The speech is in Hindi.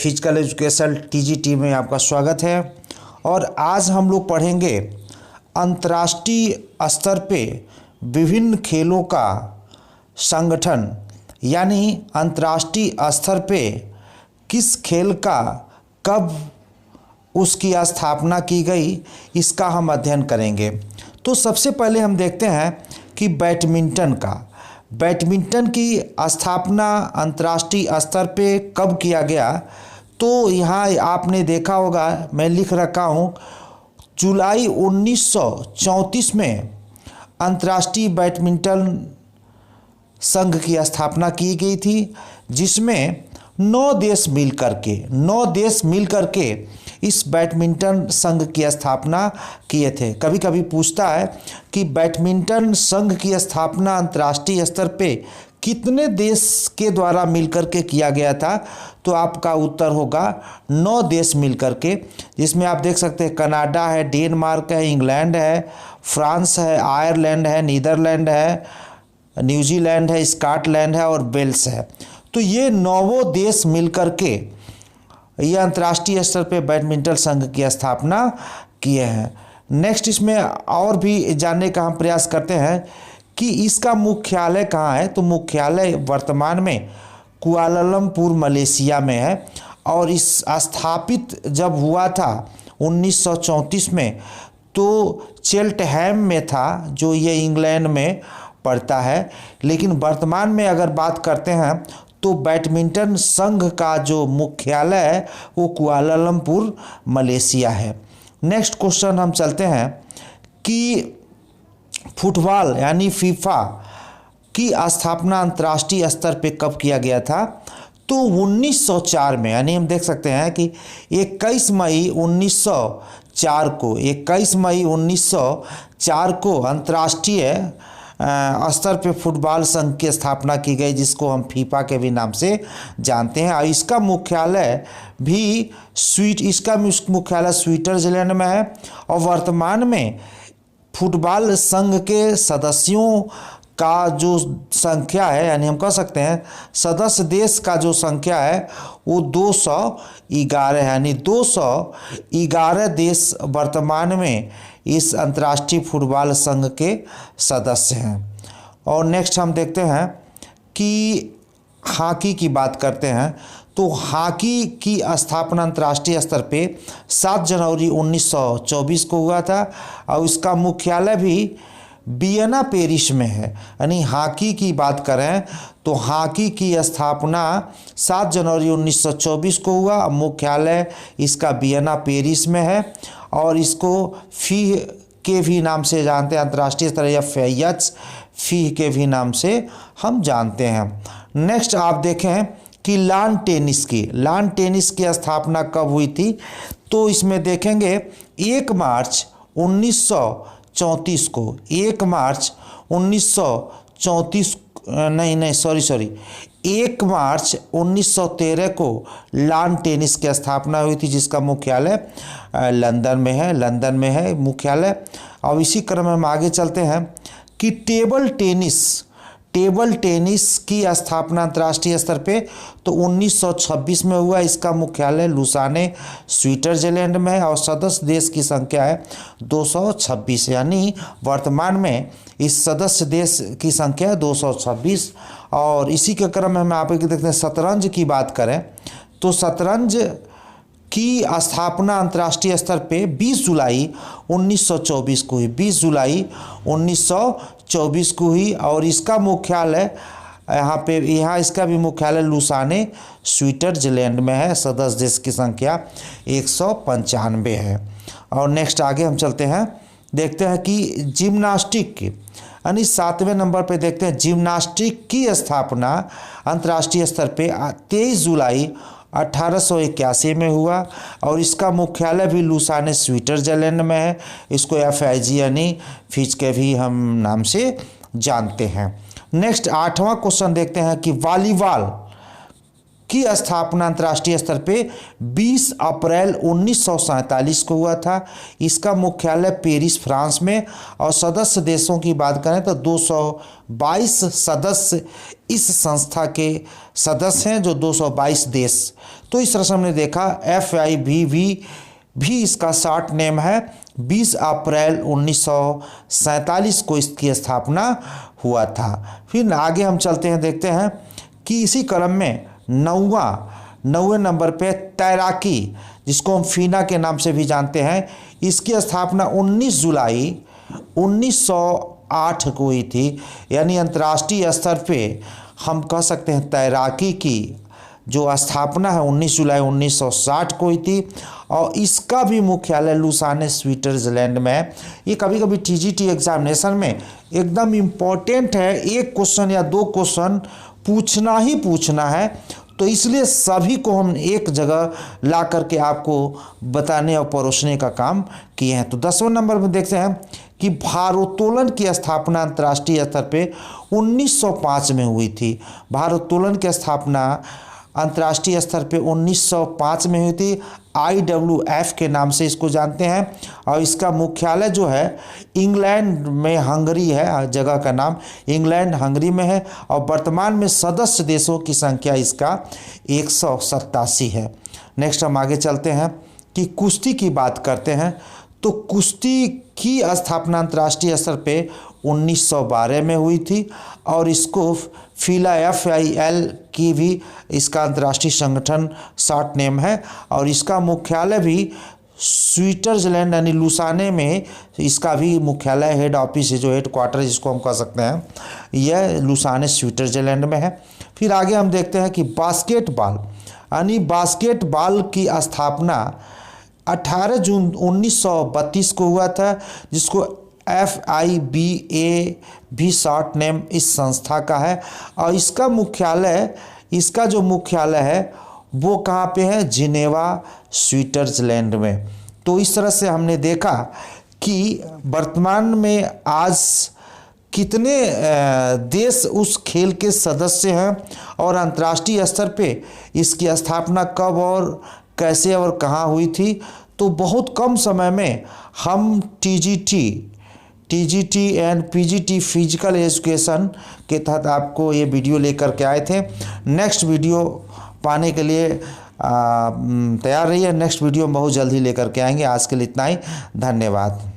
फिजिकल एजुकेशन टीजीटी में आपका स्वागत है। और आज हम लोग पढ़ेंगे अंतर्राष्ट्रीय स्तर पे विभिन्न खेलों का संगठन, यानी अंतर्राष्ट्रीय स्तर पे किस खेल का कब उसकी स्थापना की गई, इसका हम अध्ययन करेंगे। तो सबसे पहले हम देखते हैं कि बैडमिंटन की स्थापना अंतर्राष्ट्रीय स्तर पे कब किया गया। तो यहाँ आपने देखा होगा, मैं लिख रखा हूँ, जुलाई 1934 में अंतर्राष्ट्रीय बैडमिंटन संघ की स्थापना की गई थी, जिसमें 9 देश मिलकर के इस बैडमिंटन संघ की स्थापना किए थे। कभी कभी पूछता है कि बैडमिंटन संघ की स्थापना अंतर्राष्ट्रीय स्तर पे कितने देश के द्वारा मिलकर के किया गया था, तो आपका उत्तर होगा 9 देश मिलकर के, जिसमें आप देख सकते हैं कनाडा है, डेनमार्क है, इंग्लैंड है, फ्रांस है, आयरलैंड है, नीदरलैंड है, न्यूजीलैंड है, स्कॉटलैंड है और वेल्स है। तो ये 9 देश मिलकर के ये अंतर्राष्ट्रीय स्तर पे बैडमिंटन संघ की स्थापना किए हैं। नेक्स्ट इसमें और भी जानने का हम प्रयास करते हैं कि इसका मुख्यालय कहाँ है। तो मुख्यालय वर्तमान में कुआलालंपुर मलेशिया में है, और इस स्थापित जब हुआ था 1934 में, तो चेल्टहैम में था, जो ये इंग्लैंड में पड़ता है। लेकिन वर्तमान में अगर बात करते हैं तो बैडमिंटन संघ का जो मुख्यालय है वो कुआलालंपुर मलेशिया है। नेक्स्ट क्वेश्चन हम चलते हैं कि फुटबॉल यानी फीफा की स्थापना अंतर्राष्ट्रीय स्तर पे कब किया गया था। तो 1904 में, यानी हम देख सकते हैं कि 21 मई 1904 को अंतर्राष्ट्रीय स्तर पे फुटबॉल संघ की स्थापना की गई, जिसको हम फीफा के भी नाम से जानते हैं। और इसका मुख्यालय स्विट्जरलैंड में है। और वर्तमान में फुटबॉल संघ के सदस्यों का जो संख्या है, यानी हम कह सकते हैं सदस्य देश का जो संख्या है वो 211 है, यानी 211 देश वर्तमान में इस अंतर्राष्ट्रीय फुटबॉल संघ के सदस्य हैं। और नेक्स्ट हम देखते हैं कि हॉकी की बात करते हैं। तो हॉकी की स्थापना अंतर्राष्ट्रीय स्तर पे 7 जनवरी 1924 को हुआ था, और इसका मुख्यालय भी वियना पेरिस में है। यानी हॉकी की बात करें तो हॉकी की स्थापना 7 जनवरी 1924 को हुआ, मुख्यालय इसका वियना पेरिस में है, और इसको फी के भी नाम से जानते हैं अंतर्राष्ट्रीय स्तर, या फी के भी नाम से हम जानते हैं। नेक्स्ट आप देखें कि लान टेनिस की स्थापना कब हुई थी। तो इसमें देखेंगे 1 मार्च 1934 को, 1 मार्च 1913 को लान टेनिस की स्थापना हुई थी, जिसका मुख्यालय लंदन में है मुख्यालय। और इसी क्रम में हम आगे चलते हैं कि टेबल टेनिस की स्थापना अंतर्राष्ट्रीय स्तर पे तो 1926 में हुआ। इसका मुख्यालय लुसाने स्विट्जरलैंड में है, और सदस्य देश की संख्या है 226, यानी वर्तमान में इस सदस्य देश की संख्या है 226। और इसी के क्रम में हम आप देखते हैं शतरंज की बात करें तो शतरंज की स्थापना अंतर्राष्ट्रीय स्तर पे 20 जुलाई 1924 को हुई, 20 जुलाई 1924 को हुई। और इसका मुख्यालय यहाँ इसका भी मुख्यालय लुसाने स्विट्जरलैंड में है। सदस्य देश की संख्या 195 है। और नेक्स्ट आगे हम चलते हैं, देखते हैं कि जिम्नास्टिक की, यानी 7वें नंबर पे देखते हैं जिम्नास्टिक की स्थापना अंतर्राष्ट्रीय स्तर पे 23 जुलाई 1881 में हुआ, और इसका मुख्यालय भी लुसाने स्विट्जरलैंड में है। इसको FIG यानी फिज के भी हम नाम से जानते हैं। नेक्स्ट 8वां क्वेश्चन देखते हैं कि वॉलीबॉल की स्थापना अंतर्राष्ट्रीय स्तर पे 20 अप्रैल 1947 को हुआ था। इसका मुख्यालय पेरिस फ्रांस में, और सदस्य देशों की बात करें तो 222 सदस्य इस संस्था के सदस्य हैं, जो 222 देश। तो इस तरह से हमने देखा FIVB भी इसका शॉर्ट नेम है। 20 अप्रैल 1947 को इसकी स्थापना हुआ था। फिर आगे हम चलते हैं, देखते हैं कि इसी क्रम में 9वें नंबर पे तैराकी, जिसको हम फीना के नाम से भी जानते हैं, इसकी स्थापना 19 जुलाई 1908 को हुई थी। यानी अंतर्राष्ट्रीय स्तर पे हम कह सकते हैं तैराकी की जो स्थापना है 19 जुलाई 1960 को हुई थी। और इसका भी मुख्यालय लुसाने स्विट्जरलैंड में है। ये कभी कभी TGT एग्जामिनेशन में एकदम इम्पोर्टेंट है, एक क्वेश्चन या दो क्वेश्चन पूछना ही पूछना है, तो इसलिए सभी को हम एक जगह ला करके आपको बताने और परोसने का काम किए हैं। तो 10वें नंबर में देखते हैं कि भारोत्तोलन की स्थापना अंतर्राष्ट्रीय स्तर पे 1905 में हुई थी। भारोत्तोलन की स्थापना अंतर्राष्ट्रीय स्तर पे 1905 में हुई थी। IWF के नाम से इसको जानते हैं और इसका मुख्यालय जो है इंग्लैंड में, हंगरी है, जगह का नाम इंग्लैंड हंगरी में है। और वर्तमान में सदस्य देशों की संख्या इसका 187 है। नेक्स्ट हम आगे चलते हैं कि कुश्ती की बात करते हैं। तो कुश्ती की स्थापना अंतर्राष्ट्रीय स्तर पे 1912 में हुई थी और इसको फीला FIL की भी इसका अंतर्राष्ट्रीय संगठन शॉर्ट नेम है और इसका मुख्यालय भी स्विट्जरलैंड यानी लुसाने में इसका भी मुख्यालय, हेड ऑफिस है, जो हेड क्वार्टर जिसको हम कह सकते हैं, यह लुसाने स्विट्जरलैंड में है। फिर आगे हम देखते हैं कि बास्केटबॉल यानी बास्केटबॉल की स्थापना 18 जून 1932 को हुआ था, जिसको FIBA भी शॉर्ट नेम इस संस्था का है। और इसका जो मुख्यालय है वो कहाँ पे है? जिनेवा स्विट्जरलैंड में। तो इस तरह से हमने देखा कि वर्तमान में आज कितने देश उस खेल के सदस्य हैं और अंतर्राष्ट्रीय स्तर पे इसकी स्थापना कब और कैसे और कहाँ हुई थी। तो बहुत कम समय में हम TGT and PGT physical education के तहत आपको ये वीडियो लेकर के आए थे। नेक्स्ट वीडियो पाने के लिए तैयार रहिए। नेक्स्ट वीडियो हम बहुत जल्दी लेकर के आएंगे। आज के लिए इतना ही, धन्यवाद।